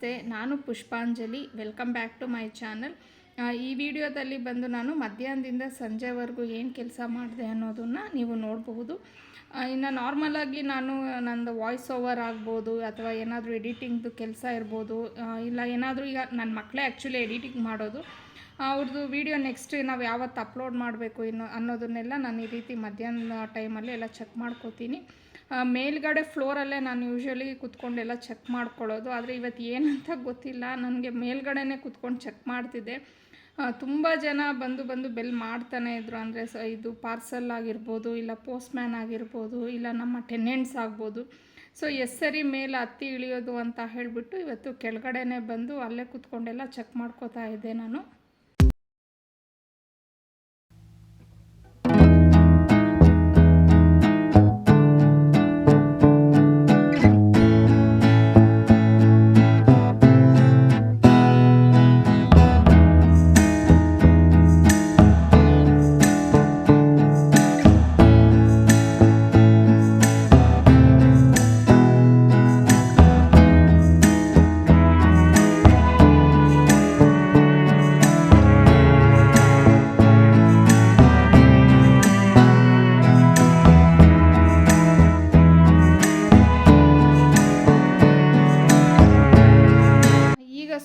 ನಮಸ್ತೆ, ನಾನು Pushpanjali. Welcome back to my channel. ಈ ವಿಡಿಯೋದಲ್ಲಿ ಬಂದು ನಾನು ಮಧ್ಯಾಹ್ನದಿಂದ ಸಂಜೆವರೆಗೂ ಏನು ಕೆಲಸ ಮಾಡಿದೆ ಅನ್ನೋದನ್ನು ನೀವು ನೋಡಬಹುದು. ಇನ್ನು ನಾರ್ಮಲಾಗಿ ನಾನು ನಂದು ವಾಯ್ಸ್ ಓವರ್ ಆಗ್ಬೋದು ಅಥವಾ ಏನಾದರೂ ಎಡಿಟಿಂಗ್ದು ಕೆಲಸ ಇರ್ಬೋದು, ಇಲ್ಲ ಏನಾದರೂ ಈಗ ನನ್ನ ಮಕ್ಕಳೇ ಆ್ಯಕ್ಚುಲಿ ಎಡಿಟಿಂಗ್ ಮಾಡೋದು, ಅವ್ರದ್ದು ವಿಡಿಯೋ ನೆಕ್ಸ್ಟ್ ನಾವು ಯಾವತ್ತು ಅಪ್ಲೋಡ್ ಮಾಡಬೇಕು ಅನ್ನೋದನ್ನೆಲ್ಲ ನಾನು ಈ ರೀತಿ ಮಧ್ಯಾಹ್ನ ಟೈಮಲ್ಲಿ ಎಲ್ಲ ಚೆಕ್ ಮಾಡ್ಕೋತೀನಿ. ಮೇಲ್ಗಡೆ ಫ್ಲೋರಲ್ಲೇ ನಾನು ಯೂಶ್ವಲಿ ಕುತ್ಕೊಂಡೆಲ್ಲ ಚೆಕ್ ಮಾಡ್ಕೊಳ್ಳೋದು. ಆದರೆ ಇವತ್ತು ಏನಂತ ಗೊತ್ತಿಲ್ಲ, ನನಗೆ ಮೇಲ್ಗಡೆನೇ ಕುತ್ಕೊಂಡು ಚೆಕ್ ಮಾಡ್ತಿದ್ದೆ. ತುಂಬ ಜನ ಬಂದು ಬೆಲ್ ಮಾಡ್ತಾನೆ ಇದ್ರು. ಅಂದರೆ ಇದು ಪಾರ್ಸಲ್ ಆಗಿರ್ಬೋದು, ಇಲ್ಲ ಪೋಸ್ಟ್ಮ್ಯಾನ್ ಆಗಿರ್ಬೋದು, ಇಲ್ಲ ನಮ್ಮ ಟೆನೆಂಟ್ಸ್ ಆಗ್ಬೋದು. ಸೊ ಸರಿ ಮೇಲೆ ಹತ್ತಿ ಇಳಿಯೋದು ಅಂತ ಹೇಳಿಬಿಟ್ಟು ಇವತ್ತು ಕೆಳಗಡೆನೇ ಬಂದು ಅಲ್ಲೇ ಕುತ್ಕೊಂಡೆಲ್ಲ ಚೆಕ್ ಮಾಡ್ಕೋತಾ ಇದ್ದೆ ನಾನು.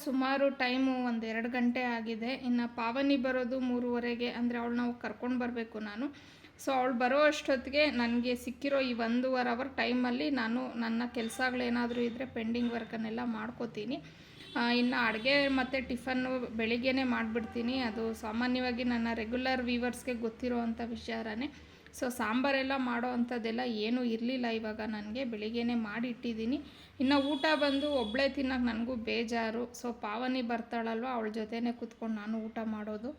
ಸುಮಾರು ಟೈಮು 1-2 ಗಂಟೆ ಆಗಿದೆ. ಇನ್ನು ಪಾವನಿ ಬರೋದು 3:30ಗೆ, ಅಂದರೆ ಅವಳು ನಾವು ಕರ್ಕೊಂಡು ಬರಬೇಕು ನಾನು. ಸೊ ಅವಳು ಬರೋ ಅಷ್ಟೊತ್ತಿಗೆ ನನಗೆ ಸಿಕ್ಕಿರೋ ಈ 1.5 ಅವರ್ ಟೈಮಲ್ಲಿ ನಾನು ನನ್ನ ಕೆಲಸಗಳೇನಾದರೂ ಇದ್ದರೆ ಪೆಂಡಿಂಗ್ ವರ್ಕನ್ನೆಲ್ಲ ಮಾಡ್ಕೋತೀನಿ. ಇನ್ನು ಅಡುಗೆ ಮತ್ತು ಟಿಫನ್ನು ಬೆಳಿಗ್ಗೆನೇ ಮಾಡಿಬಿಡ್ತೀನಿ. ಅದು ಸಾಮಾನ್ಯವಾಗಿ ನನ್ನ ರೆಗ್ಯುಲರ್ ವ್ಯೂವರ್ಸ್ಗೆ ಗೊತ್ತಿರೋ ಅಂಥ ವಿಚಾರನೇ. ಸೊ ಸಾಂಬಾರೆಲ್ಲ ಮಾಡೋ ಅಂಥದ್ದೆಲ್ಲ ಏನೂ ಇರಲಿಲ್ಲ ಇವಾಗ, ನನಗೆ ಬೆಳಿಗ್ಗೆನೇ ಮಾಡಿ ಇಟ್ಟಿದ್ದೀನಿ. ಇನ್ನು ಊಟ ಬಂದು ಒಬ್ಬಳೇ ತಿನ್ನೋಕೆ ನನಗೂ ಬೇಜಾರು. ಸೊ ಪಾವನಿ ಬರ್ತಾಳಲ್ವ, ಅವಳ ಜೊತೆನೇ ಕೂತ್ಕೊಂಡು ನಾನು ಊಟ ಮಾಡೋದು.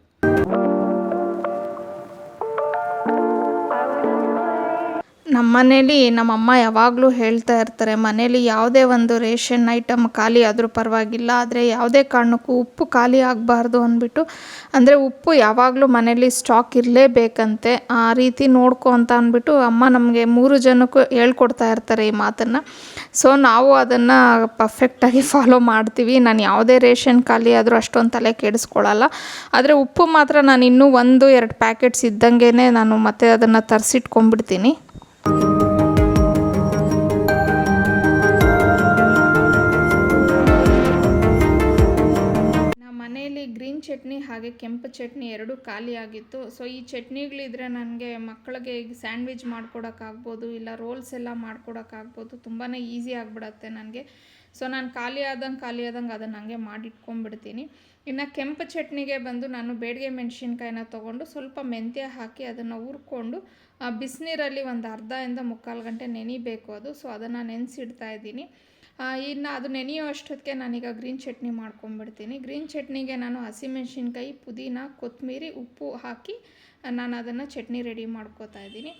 ನಮ್ಮ ಮನೇಲಿ ನಮ್ಮಮ್ಮ ಯಾವಾಗಲೂ ಹೇಳ್ತಾ ಇರ್ತಾರೆ, ಮನೇಲಿ ಯಾವುದೇ ಒಂದು ರೇಷನ್ ಐಟಮ್ ಖಾಲಿ ಆದರೂ ಪರವಾಗಿಲ್ಲ, ಆದರೆ ಯಾವುದೇ ಕಾರಣಕ್ಕೂ ಉಪ್ಪು ಖಾಲಿ ಆಗಬಾರ್ದು ಅಂದ್ಬಿಟ್ಟು. ಅಂದರೆ ಉಪ್ಪು ಯಾವಾಗಲೂ ಮನೇಲಿ ಸ್ಟಾಕ್ ಇರಲೇಬೇಕಂತೆ. ಆ ರೀತಿ ನೋಡ್ಕೊ ಅಂತ ಅಂದ್ಬಿಟ್ಟು ಅಮ್ಮ ನಮಗೆ 3 ಜನಕ್ಕೂ ಹೇಳ್ಕೊಡ್ತಾ ಇರ್ತಾರೆ ಈ ಮಾತನ್ನು. ಸೊ ನಾವು ಅದನ್ನು ಪರ್ಫೆಕ್ಟಾಗಿ ಫಾಲೋ ಮಾಡ್ತೀವಿ. ನಾನು ಯಾವುದೇ ರೇಷನ್ ಖಾಲಿ ಆದರೂ ಅಷ್ಟೊಂದು ತಲೆ ಕೆಡಿಸ್ಕೊಳ್ಳಲ್ಲ. ಆದರೆ ಉಪ್ಪು ಮಾತ್ರ ನಾನು ಇನ್ನೂ 1-2 ಪ್ಯಾಕೆಟ್ಸ್ ಇದ್ದಂಗೆ ನಾನು ಮತ್ತೆ ಅದನ್ನು ತರಿಸಿಟ್ಕೊಂಡ್ಬಿಡ್ತೀನಿ. ಮನೆಯಲ್ಲಿ ಗ್ರೀನ್ ಚಟ್ನಿ ಹಾಗೆ ಕೆಂಪು ಚಟ್ನಿ ಎರಡೂ ಖಾಲಿ ಆಗಿತ್ತು. ಸೊ ಈ ಚಟ್ನಿಗಳಿದ್ರೆ ನನಗೆ ಮಕ್ಕಳಿಗೆ ಈಗ ಸ್ಯಾಂಡ್ವಿಚ್ ಮಾಡ್ಕೊಡೋಕ್ಕಾಗ್ಬೋದು, ಇಲ್ಲ ರೋಲ್ಸ್ ಎಲ್ಲ ಮಾಡ್ಕೊಡೋಕ್ಕಾಗ್ಬೋದು. ತುಂಬಾ ಈಸಿ ಆಗಿಬಿಡತ್ತೆ ನನಗೆ. ಸೊ ನಾನು ಖಾಲಿ ಆದಂಗೆ ಅದನ್ನು ಹಂಗೆ ಮಾಡಿಟ್ಕೊಂಡ್ಬಿಡ್ತೀನಿ. ಇನ್ನು ಕೆಂಪು ಚಟ್ನಿಗೆ ಬಂದು ನಾನು ಬೇಡಿಗೆ ಮೆಣಸಿನ್ಕಾಯಿನ ತೊಗೊಂಡು ಸ್ವಲ್ಪ ಮೆಂತ್ಯ ಹಾಕಿ ಅದನ್ನು ಹುರ್ಕೊಂಡು ಬಿಸಿನೀರಲ್ಲಿ 1/2-3/4 ಗಂಟೆ ನೆನಿಬೇಕು ಅದು. ಸೊ ಅದನ್ನು ನೆನೆಸಿಡ್ತಾ ಇದ್ದೀನಿ. ಇನ್ನು ಅದು ನೆನೆಯೋ ಅಷ್ಟೊತ್ತಿಗೆ ನಾನೀಗ ಗ್ರೀನ್ ಚಟ್ನಿ ಮಾಡ್ಕೊಂಡ್ಬಿಡ್ತೀನಿ. ಗ್ರೀನ್ ಚಟ್ನಿಗೆ ನಾನು ಹಸಿಮೆಣಸಿನ್ಕಾಯಿ, ಪುದೀನ, ಕೊತ್ತಂಬರಿ, ಉಪ್ಪು ಹಾಕಿ ನಾನು ಅದನ್ನು ಚಟ್ನಿ ರೆಡಿ ಮಾಡ್ಕೋತಾ ಇದ್ದೀನಿ.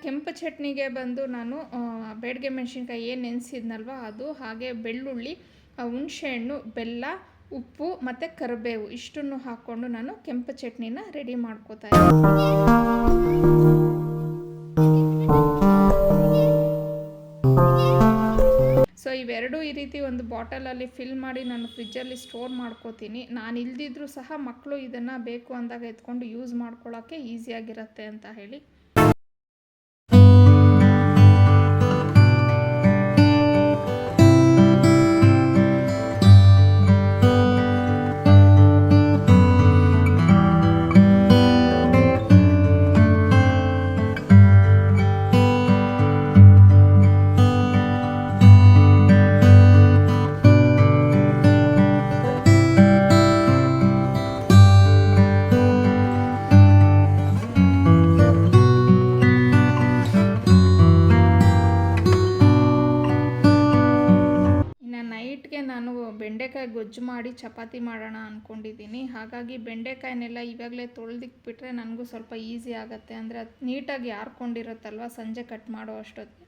ಕೆಂಪು ಚಟ್ನಿಗೆ ಬಂದು ನಾನು ಬೇಡಿಗೆ ಮೆಣಸಿನ್ಕಾಯಿ ಏನು ನೆನೆಸಿದ್ನಲ್ವ ಅದು, ಹಾಗೆ ಬೆಳ್ಳುಳ್ಳಿ, ಹುಣಸೆಹಣ್ಣು, ಬೆಲ್ಲ, ಉಪ್ಪು ಮತ್ತು ಕರಿಬೇವು ಇಷ್ಟನ್ನು ಹಾಕ್ಕೊಂಡು ನಾನು ಕೆಂಪು ಚಟ್ನಿನ ರೆಡಿ ಮಾಡ್ಕೋತಾ ಇದ್ದೀನಿ. ಸೊ ಇವೆರಡೂ ಈ ರೀತಿ ಒಂದು ಬಾಟಲಲ್ಲಿ ಫಿಲ್ ಮಾಡಿ ನಾನು ಫ್ರಿಜ್ಜಲ್ಲಿ ಸ್ಟೋರ್ ಮಾಡ್ಕೋತೀನಿ. ನಾನು ಇಲ್ದಿದ್ರೂ ಸಹ ಮಕ್ಕಳು ಇದನ್ನು ಬೇಕು ಅಂದಾಗ ಎತ್ಕೊಂಡು ಯೂಸ್ ಮಾಡ್ಕೊಳ್ಳೋಕ್ಕೆ ಈಸಿಯಾಗಿರುತ್ತೆ ಅಂತ ಹೇಳಿ. ನೈಟ್ಗೆ ನಾನು ಬೆಂಡೆಕಾಯಿ ಗೊಜ್ಜು ಮಾಡಿ ಚಪಾತಿ ಮಾಡೋಣ ಅಂದ್ಕೊಂಡಿದ್ದೀನಿ. ಹಾಗಾಗಿ ಬೆಂಡೆಕಾಯಿನೆಲ್ಲ ಇವಾಗಲೇ ತೊಳೆದಿಕ್ಬಿಟ್ರೆ ನನಗೂ ಸ್ವಲ್ಪ ಈಸಿ ಆಗುತ್ತೆ. ಅಂದರೆ ಅದು ನೀಟಾಗಿ ಯಾರ್ಕೊಂಡಿರುತ್ತಲ್ವ ಸಂಜೆ ಕಟ್ ಮಾಡೋ ಅಷ್ಟೊತ್ತಿಗೆ.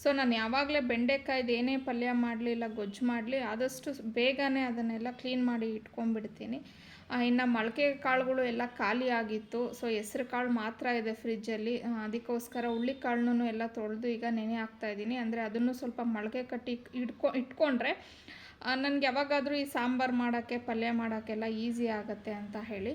ಸೊ ನಾನು ಯಾವಾಗಲೇ ಬೆಂಡೆಕಾಯ್ದು ಏನೇ ಪಲ್ಯ ಮಾಡಲಿ ಇಲ್ಲ ಗೊಜ್ಜು ಮಾಡಲಿ ಆದಷ್ಟು ಬೇಗನೆ ಅದನ್ನೆಲ್ಲ ಕ್ಲೀನ್ ಮಾಡಿ ಇಟ್ಕೊಂಡ್ಬಿಡ್ತೀನಿ. ಇನ್ನು ಮೊಳಕೆ ಕಾಳುಗಳು ಎಲ್ಲ ಖಾಲಿ ಆಗಿತ್ತು. ಸೊ ಹೆಸ್ರು ಕಾಳು ಮಾತ್ರ ಇದೆ ಫ್ರಿಜ್ಜಲ್ಲಿ. ಅದಕ್ಕೋಸ್ಕರ ಹುಳ್ಳಿಕಾಳನ್ನೂ ಎಲ್ಲ ತೊಳೆದು ಈಗ ನೆನೆ ಹಾಕ್ತಾಯಿದ್ದೀನಿ. ಅಂದರೆ ಅದನ್ನು ಸ್ವಲ್ಪ ಮೊಳಕೆ ಕಟ್ಟಿ ಇಟ್ಕೊಂಡ್ರೆ ನನಗೆ ಯಾವಾಗಾದರೂ ಈ ಸಾಂಬಾರು ಮಾಡೋಕ್ಕೆ ಪಲ್ಯ ಮಾಡೋಕ್ಕೆಲ್ಲ ಈಸಿ ಆಗುತ್ತೆ ಅಂತ ಹೇಳಿ.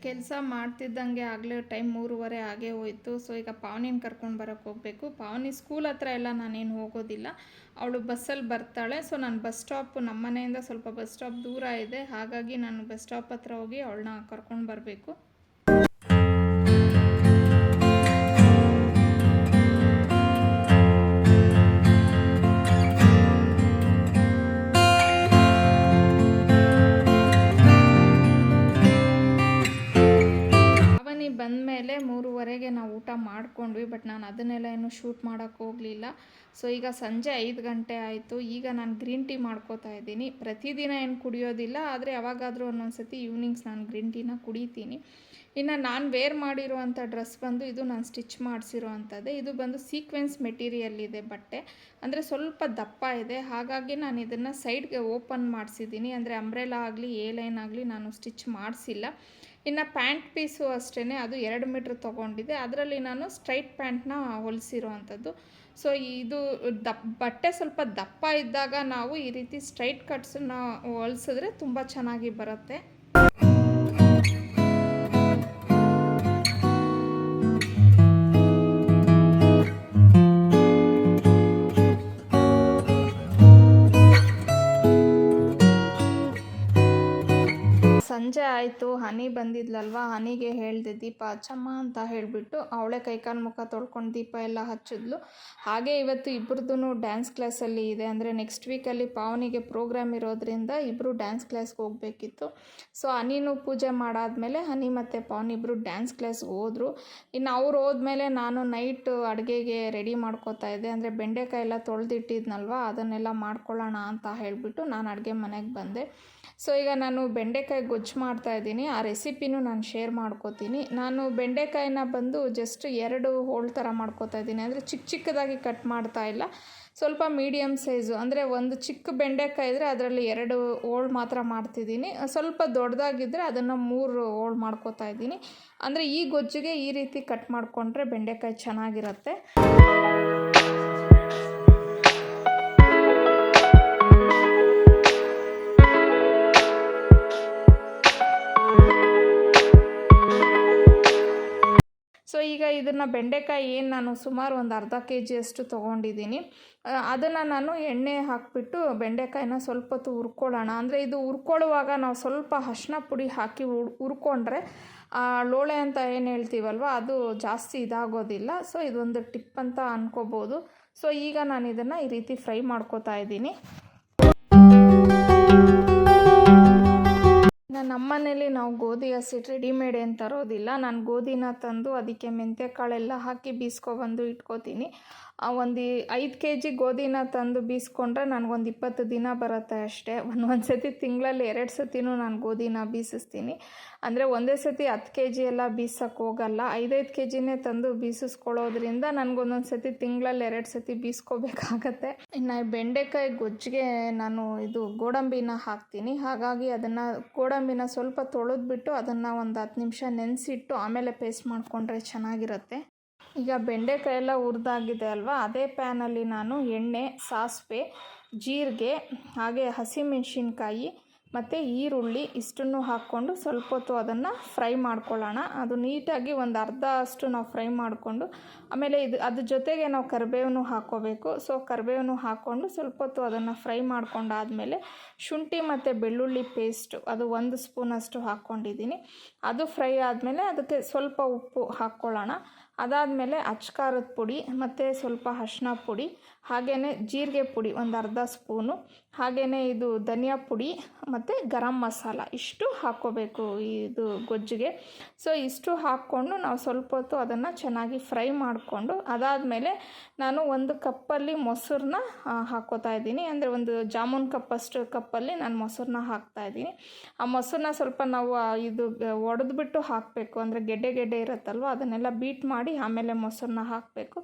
ಕೆಲಸ ಮಾಡ್ತಿದ್ದಂಗೆ ಆಗಲೇ ಟೈಮ್ 3:30 ಆಗೇ ಹೋಯಿತು. ಸೊ ಈಗ ಪಾವನಿನ ಕರ್ಕೊಂಡು ಬರೋಕ್ಕೆ ಹೋಗಬೇಕು. ಪಾವನಿ ಸ್ಕೂಲ್ ಹತ್ರ ಎಲ್ಲ ನಾನೇನು ಹೋಗೋದಿಲ್ಲ, ಅವಳು ಬಸ್ಸಲ್ಲಿ ಬರ್ತಾಳೆ. ಸೊ ನಾನು ಬಸ್ ಸ್ಟಾಪ್ ನಮ್ಮ ಮನೆಯಿಂದ ಸ್ವಲ್ಪ ಬಸ್ ಸ್ಟಾಪ್ ದೂರ ಇದೆ. ಹಾಗಾಗಿ ನಾನು ಬಸ್ ಸ್ಟಾಪ್ ಹತ್ರ ಹೋಗಿ ಅವಳನ್ನ ಕರ್ಕೊಂಡು ಬರಬೇಕು. ಬಂದಮೇಲೆ 3:30ಗೆ ನಾವು ಊಟ ಮಾಡ್ಕೊಂಡ್ವಿ. ಬಟ್ ನಾನು ಅದನ್ನೆಲ್ಲ ಏನು ಶೂಟ್ ಮಾಡೋಕ್ಕೆ ಹೋಗಲಿಲ್ಲ. ಸೊ ಈಗ ಸಂಜೆ 5 ಗಂಟೆ ಆಯಿತು. ಈಗ ನಾನು ಗ್ರೀನ್ ಟೀ ಮಾಡ್ಕೋತಾ ಇದ್ದೀನಿ. ಪ್ರತಿದಿನ ಏನು ಕುಡಿಯೋದಿಲ್ಲ, ಆದರೆ ಯಾವಾಗಾದರೂ ಒಂದೊಂದ್ಸತಿ ಈವ್ನಿಂಗ್ಸ್ ನಾನು ಗ್ರೀನ್ ಟೀನ ಕುಡಿತೀನಿ. ಇನ್ನು ನಾನು ವೇರ್ ಮಾಡಿರುವಂಥ ಡ್ರೆಸ್ ಬಂದು ಇದು ನಾನು ಸ್ಟಿಚ್ ಮಾಡಿಸಿರೋ ಅಂಥದ್ದೇ. ಇದು ಬಂದು ಸೀಕ್ವೆನ್ಸ್ ಮೆಟೀರಿಯಲ್ ಇದೆ ಬಟ್ಟೆ, ಅಂದರೆ ಸ್ವಲ್ಪ ದಪ್ಪ ಇದೆ. ಹಾಗಾಗಿ ನಾನು ಇದನ್ನು ಸೈಡ್ಗೆ ಓಪನ್ ಮಾಡಿಸಿದ್ದೀನಿ. ಅಂದರೆ ಅಂಬ್ರೆಲಾ ಆಗಲಿ ಎ ಲೈನ್ ಆಗಲಿ ನಾನು ಸ್ಟಿಚ್ ಮಾಡಿಸಿಲ್ಲ. ಇನ್ನು ಪ್ಯಾಂಟ್ ಪೀಸು ಅಷ್ಟೇ, ಅದು 2 ಮೀಟ್ರ್ ತೊಗೊಂಡಿದ್ದೆ. ಅದರಲ್ಲಿ ನಾನು ಸ್ಟ್ರೈಟ್ ಪ್ಯಾಂಟ್ನ ಹೊಲಿಸಿರೋ ಅಂಥದ್ದು. ಸೊ ಇದು ಬಟ್ಟೆ ಸ್ವಲ್ಪ ದಪ್ಪ ಇದ್ದಾಗ ನಾವು ಈ ರೀತಿ ಸ್ಟ್ರೈಟ್ ಕಟ್ಸನ್ನ ಹೊಲಿಸಿದ್ರೆ ತುಂಬ ಚೆನ್ನಾಗಿ ಬರುತ್ತೆ. ಸಂಜೆ ಆಯಿತು. ಹನಿ ಬಂದಿದ್ಲಲ್ವ, ಹನಿಗೆ ಹೇಳಿದೆ ದೀಪ ಹಚ್ಚಮ್ಮ ಅಂತ ಹೇಳಿಬಿಟ್ಟು ಅವಳೇ ಕೈಕಾಲು ಮುಖ ತೊಳ್ಕೊಂಡು ದೀಪ ಎಲ್ಲ ಹಚ್ಚಿದ್ಲು. ಹಾಗೆ ಇವತ್ತು ಇಬ್ಬರದ್ದು ಡ್ಯಾನ್ಸ್ ಕ್ಲಾಸಲ್ಲಿ ಇದೆ. ಅಂದರೆ ನೆಕ್ಸ್ಟ್ ವೀಕಲ್ಲಿ ಪಾವನಿಗೆ ಪ್ರೋಗ್ರಾಮ್ ಇರೋದ್ರಿಂದ ಇಬ್ಬರು ಡ್ಯಾನ್ಸ್ ಕ್ಲಾಸ್ಗೆ ಹೋಗಬೇಕಿತ್ತು. ಸೊ ಹನಿನೂ ಪೂಜೆ ಮಾಡಾದಮೇಲೆ ಹನಿ ಮತ್ತು ಪಾವನಿ ಇಬ್ಬರು ಡ್ಯಾನ್ಸ್ ಕ್ಲಾಸ್ಗೆ ಹೋದರು. ಇನ್ನು ಅವ್ರು ಹೋದ್ಮೇಲೆ ನಾನು ನೈಟ್ ಅಡುಗೆಗೆ ರೆಡಿ ಮಾಡ್ಕೋತಾ ಇದ್ದೆ. ಅಂದರೆ ಬೆಂಡೆಕಾಯಿ ಎಲ್ಲ ತೊಳೆದಿಟ್ಟಿದ್ನಲ್ವ, ಅದನ್ನೆಲ್ಲ ಮಾಡ್ಕೊಳ್ಳೋಣ ಅಂತ ಹೇಳಿಬಿಟ್ಟು ನಾನು ಅಡುಗೆ ಮನೆಗೆ ಬಂದೆ. ಸೊ ಈಗ ನಾನು ಬೆಂಡೆಕಾಯಿ ಗೊಜ್ಜು ಮಾಡ್ತಾಯಿದ್ದೀನಿ. ಆ ರೆಸಿಪಿನೂ ನಾನು ಶೇರ್ ಮಾಡ್ಕೋತೀನಿ. ನಾನು ಬೆಂಡೆಕಾಯಿನ ಬಂದು ಜಸ್ಟ್ 2 ಹೋಳು ಥರ ಮಾಡ್ಕೋತಾ ಇದ್ದೀನಿ. ಅಂದರೆ ಚಿಕ್ಕದಾಗಿ ಕಟ್ ಮಾಡ್ತಾ ಇಲ್ಲ, ಸ್ವಲ್ಪ ಮೀಡಿಯಮ್ ಸೈಜು. ಅಂದರೆ ಒಂದು ಚಿಕ್ಕ ಬೆಂಡೆಕಾಯಿ ಇದ್ದರೆ ಅದರಲ್ಲಿ 2 ಹೋಳು ಮಾತ್ರ ಮಾಡ್ತಿದ್ದೀನಿ. ಸ್ವಲ್ಪ ದೊಡ್ಡದಾಗಿದ್ದರೆ ಅದನ್ನು 3 ಹೋಳು ಮಾಡ್ಕೋತಾ ಇದ್ದೀನಿ. ಅಂದರೆ ಈ ಗೊಜ್ಜಿಗೆ ಈ ರೀತಿ ಕಟ್ ಮಾಡಿಕೊಂಡ್ರೆ ಬೆಂಡೆಕಾಯಿ ಚೆನ್ನಾಗಿರುತ್ತೆ. ಸೊ ಈಗ ಇದನ್ನು ಬೆಂಡೆಕಾಯಿ ಏನು ನಾನು ಸುಮಾರು ಒಂದು ಅರ್ಧ kg ತೊಗೊಂಡಿದ್ದೀನಿ. ಅದನ್ನು ನಾನು ಎಣ್ಣೆ ಹಾಕಿಬಿಟ್ಟು ಬೆಂಡೆಕಾಯಿನ ಸ್ವಲ್ಪ ಹೊತ್ತು ಹುರ್ಕೊಳ್ಳೋಣ. ಅಂದರೆ ಇದು ಹುರ್ಕೊಳ್ಳುವಾಗ ನಾವು ಸ್ವಲ್ಪ ಅರಿಶಿನ ಪುಡಿ ಹಾಕಿ ಹುರ್ಕೊಂಡ್ರೆ ಲೋಳೆ ಅಂತ ಏನು ಹೇಳ್ತೀವಲ್ವ, ಅದು ಜಾಸ್ತಿ ಇದಾಗೋದಿಲ್ಲ. ಸೊ ಇದೊಂದು ಟಿಪ್ ಅಂತ ಅನ್ಕೋಬೋದು. ಸೊ ಈಗ ನಾನು ಇದನ್ನು ಈ ರೀತಿ ಫ್ರೈ ಮಾಡ್ಕೋತಾ ಇದ್ದೀನಿ. ನಮ್ಮನೇಲಿ ನಾವು ಗೋಧಿ ಹಸಿಟ್ಟು ರೆಡಿಮೇಡ್ ಏನು ತರೋದಿಲ್ಲ. ನಾನು ಗೋಧಿನ ತಂದು ಅದಕ್ಕೆ ಮೆಂತ್ಯ ಕಾಳೆಲ್ಲ ಹಾಕಿ ಬೀಸ್ಕೊಬಂದು ಇಟ್ಕೋತೀನಿ. ಒಂದು 5 kg ಗೋಧಿನ ತಂದು ಬೀಸ್ಕೊಂಡ್ರೆ ನನಗೊಂದು 20 ದಿನ ಬರುತ್ತೆ ಅಷ್ಟೇ. ಒಂದು ಸತಿ ತಿಂಗಳಲ್ಲಿ 2 ಸತಿನೂ ನಾನು ಗೋಧಿನ ಬೀಸಿಸ್ತೀನಿ. ಅಂದರೆ ಒಂದೇ ಸತಿ 10 kg ಎಲ್ಲ ಬೀಸಕ್ಕೆ ಹೋಗಲ್ಲ, 5-5 kgನೇ ತಂದು ಬೀಸಿಸ್ಕೊಳ್ಳೋದ್ರಿಂದ ನನಗೊಂದೊಂದು ಸತಿ ತಿಂಗಳಲ್ಲಿ 2 ಸತಿ ಬೀಸ್ಕೋಬೇಕಾಗತ್ತೆ. ಇನ್ನು ಬೆಂಡೆಕಾಯಿ ಗೊಜ್ಜಿಗೆ ನಾನು ಇದು ಗೋಡಂಬಿನ ಹಾಕ್ತೀನಿ. ಹಾಗಾಗಿ ಅದನ್ನು ಗೋಡಂಬಿನ ಸ್ವಲ್ಪ ತೊಳೆದ್ಬಿಟ್ಟು ಅದನ್ನು ಒಂದು 10 ನಿಮಿಷ ನೆನೆಸಿಟ್ಟು ಆಮೇಲೆ ಪೇಸ್ಟ್ ಮಾಡಿಕೊಂಡ್ರೆ ಚೆನ್ನಾಗಿರುತ್ತೆ. ಈಗ ಬೆಂಡೆಕಾಯಿ ಎಲ್ಲ ಹುರಿದಾಗಿದೆ ಅಲ್ವಾ, ಅದೇ ಪ್ಯಾನಲ್ಲಿ ನಾನು ಎಣ್ಣೆ, ಸಾಸಿವೆ, ಜೀರಿಗೆ, ಹಾಗೆ ಹಸಿಮೆಣಸಿನ್ಕಾಯಿ ಮತ್ತು ಈರುಳ್ಳಿ ಇಷ್ಟನ್ನು ಹಾಕ್ಕೊಂಡು ಸ್ವಲ್ಪ ಹೊತ್ತು ಅದನ್ನು ಫ್ರೈ ಮಾಡ್ಕೊಳ್ಳೋಣ. ಅದು ನೀಟಾಗಿ ಒಂದು ಅರ್ಧ ಅಷ್ಟು ನಾವು ಫ್ರೈ ಮಾಡಿಕೊಂಡು ಆಮೇಲೆ ಅದ್ರ ಜೊತೆಗೆ ನಾವು ಕರಿಬೇವನ್ನು ಹಾಕ್ಕೋಬೇಕು. ಸೊ ಕರಿಬೇವನ್ನು ಹಾಕ್ಕೊಂಡು ಸ್ವಲ್ಪ ಹೊತ್ತು ಅದನ್ನು ಫ್ರೈ ಮಾಡ್ಕೊಂಡಾದಮೇಲೆ ಶುಂಠಿ ಮತ್ತು ಬೆಳ್ಳುಳ್ಳಿ ಪೇಸ್ಟು ಅದು 1 ಸ್ಪೂನಷ್ಟು ಹಾಕ್ಕೊಂಡಿದ್ದೀನಿ. ಅದು ಫ್ರೈ ಆದಮೇಲೆ ಅದಕ್ಕೆ ಸ್ವಲ್ಪ ಉಪ್ಪು ಹಾಕ್ಕೊಳ್ಳೋಣ. ಅದಾದಮೇಲೆ ಅಚ್ಕಾರದ ಪುಡಿ ಮತ್ತು ಸ್ವಲ್ಪ ಅರಿಶಿನ ಪುಡಿ, ಹಾಗೆಯೇ ಜೀರಿಗೆ ಪುಡಿ ಒಂದು ಅರ್ಧ ಸ್ಪೂನು, ಹಾಗೆಯೇ ಇದು ಧನಿಯಾ ಪುಡಿ ಮತ್ತು ಗರಂ ಮಸಾಲ ಇಷ್ಟು ಹಾಕ್ಕೋಬೇಕು ಇದು ಗೊಜ್ಜಿಗೆ. ಸೊ ಇಷ್ಟು ಹಾಕ್ಕೊಂಡು ನಾವು ಸ್ವಲ್ಪ ಹೊತ್ತು ಅದನ್ನು ಚೆನ್ನಾಗಿ ಫ್ರೈ ಮಾಡಿಕೊಂಡು ಅದಾದಮೇಲೆ ನಾನು 1 ಕಪ್ಪಲ್ಲಿ ಮೊಸರನ್ನ ಹಾಕ್ಕೋತಾ ಇದ್ದೀನಿ. ಅಂದರೆ ಒಂದು ಜಾಮೂನ್ ಕಪ್ಪಷ್ಟು ಕಪ್ಪಲ್ಲಿ ನಾನು ಮೊಸರನ್ನ ಹಾಕ್ತಾಯಿದ್ದೀನಿ. ಆ ಮೊಸರನ್ನ ಸ್ವಲ್ಪ ನಾವು ಇದು ಒಡೆದ್ಬಿಟ್ಟು ಹಾಕಬೇಕು. ಅಂದರೆ ಗೆಡ್ಡೆ ಇರುತ್ತಲ್ವ ಅದನ್ನೆಲ್ಲ ಬೀಟ್ ಮಾಡಿ ಆಮೇಲೆ ಮೊಸರನ್ನ ಹಾಕಬೇಕು.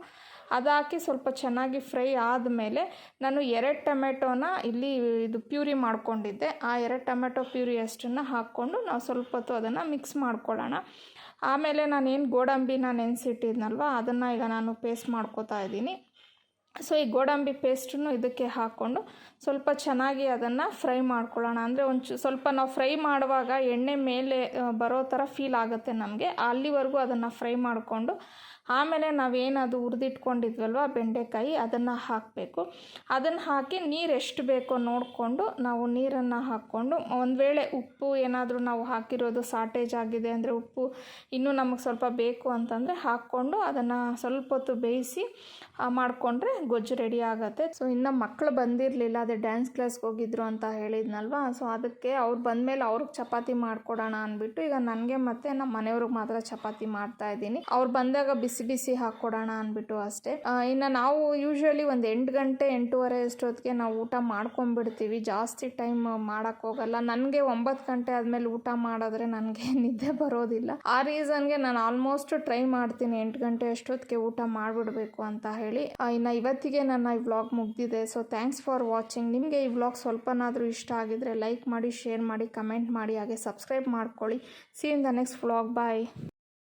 ಅದು ಹಾಕಿ ಸ್ವಲ್ಪ ಚೆನ್ನಾಗಿ ಫ್ರೈ ಆದಮೇಲೆ ನಾನು 2 ಟೊಮೆಟೊನ ಇಲ್ಲಿ ಇದು ಪ್ಯೂರಿ ಮಾಡ್ಕೊಂಡಿದ್ದೆ. ಆ 2 ಟೊಮೆಟೊ ಪ್ಯೂರಿ ಅಷ್ಟನ್ನು ಹಾಕ್ಕೊಂಡು ನಾವು ಸ್ವಲ್ಪ ಹೊತ್ತು ಅದನ್ನು ಮಿಕ್ಸ್ ಮಾಡ್ಕೊಳ್ಳೋಣ. ಆಮೇಲೆ ನಾನೇನು ಗೋಡಂಬಿನ ನೆನೆಸಿಟ್ಟಿದ್ನಲ್ವ ಅದನ್ನು ಈಗ ನಾನು ಪೇಸ್ಟ್ ಮಾಡ್ಕೋತಾ ಇದ್ದೀನಿ. ಸೊ ಈ ಗೋಡಂಬಿ ಪೇಸ್ಟನ್ನು ಇದಕ್ಕೆ ಹಾಕ್ಕೊಂಡು ಸ್ವಲ್ಪ ಚೆನ್ನಾಗಿ ಅದನ್ನು ಫ್ರೈ ಮಾಡ್ಕೊಳ್ಳೋಣ. ಅಂದರೆ ಸ್ವಲ್ಪ ನಾವು ಫ್ರೈ ಮಾಡುವಾಗ ಎಣ್ಣೆ ಮೇಲೆ ಬರೋ ಥರ ಫೀಲ್ ಆಗುತ್ತೆ ನಮಗೆ. ಅಲ್ಲಿವರೆಗೂ ಅದನ್ನು ಫ್ರೈ ಮಾಡಿಕೊಂಡು ಆಮೇಲೆ ನಾವೇನದು ಹುರಿದಿಟ್ಕೊಂಡಿದ್ವಲ್ವ ಬೆಂಡೆಕಾಯಿ ಅದನ್ನು ಹಾಕಬೇಕು. ಅದನ್ನು ಹಾಕಿ ನೀರು ಎಷ್ಟು ಬೇಕೋ ನೋಡಿಕೊಂಡು ನಾವು ನೀರನ್ನು ಹಾಕ್ಕೊಂಡು ಒಂದು ವೇಳೆ ಉಪ್ಪು ಏನಾದರೂ ನಾವು ಹಾಕಿರೋದು ಸಾಟೇಜ್ ಆಗಿದೆ ಅಂದರೆ ಉಪ್ಪು ಇನ್ನೂ ನಮಗೆ ಸ್ವಲ್ಪ ಬೇಕು ಅಂತಂದರೆ ಹಾಕ್ಕೊಂಡು ಅದನ್ನು ಸ್ವಲ್ಪ ಹೊತ್ತು ಬೇಯಿಸಿ ಮಾಡಿಕೊಂಡ್ರೆ ಗೊಜ್ಜು ರೆಡಿ ಆಗುತ್ತೆ. ಸೊ ಇನ್ನು ಮಕ್ಕಳು ಬಂದಿರಲಿಲ್ಲ, ಅದೇ ಡ್ಯಾನ್ಸ್ ಕ್ಲಾಸ್ಗೆ ಹೋಗಿದ್ರು ಅಂತ ಹೇಳಿದ್ನಲ್ವ. ಸೊ ಅದಕ್ಕೆ ಅವ್ರು ಬಂದಮೇಲೆ ಅವ್ರಿಗೆ ಚಪಾತಿ ಮಾಡಿಕೊಡೋಣ ಅಂದ್ಬಿಟ್ಟು ಈಗ ನನಗೆ ಮತ್ತು ನಮ್ಮ ಮನೆಯವ್ರಿಗೆ ಮಾತ್ರ ಚಪಾತಿ ಮಾಡ್ತಾಯಿದ್ದೀನಿ. ಅವ್ರು ಬಂದಾಗ ಬಿಸಿ ಹಾಕ್ಕೊಡೋಣ ಅಂದ್ಬಿಟ್ಟು ಅಷ್ಟೇ. ಇನ್ನು ನಾವು ಯೂಶ್ವಲಿ ಒಂದು 8 ಗಂಟೆ 8:30 ಅಷ್ಟೊತ್ತಿಗೆ ನಾವು ಊಟ ಮಾಡ್ಕೊಂಡ್ಬಿಡ್ತೀವಿ. ಜಾಸ್ತಿ ಟೈಮ್ ಮಾಡೋಕ್ಕೆ ಹೋಗಲ್ಲ. ನನಗೆ 9 ಗಂಟೆ ಆದಮೇಲೆ ಊಟ ಮಾಡಿದ್ರೆ ನನಗೆ ನಿದ್ದೆ ಬರೋದಿಲ್ಲ. ಆ ರೀಸನ್ಗೆ ನಾನು ಆಲ್ಮೋಸ್ಟ್ ಟ್ರೈ ಮಾಡ್ತೀನಿ 8 ಗಂಟೆ ಅಷ್ಟೊತ್ತಿಗೆ ಊಟ ಮಾಡಿಬಿಡ್ಬೇಕು ಅಂತ ಹೇಳಿ. ಇನ್ನು ಇವತ್ತಿಗೆ ನನ್ನ ಈ ವ್ಲಾಗ್ ಮುಗ್ದಿದೆ. So thanks for watching. ನಿಮಗೆ ಈ ವ್ಲಾಗ್ ಸ್ವಲ್ಪನಾದರೂ ಇಷ್ಟ ಆಗಿದ್ರೆ ಲೈಕ್ ಮಾಡಿ, ಶೇರ್ ಮಾಡಿ, ಕಮೆಂಟ್ ಮಾಡಿ, ಹಾಗೆ ಸಬ್ಸ್ಕ್ರೈಬ್ ಮಾಡ್ಕೊಳ್ಳಿ. See in the next vlog. Bye.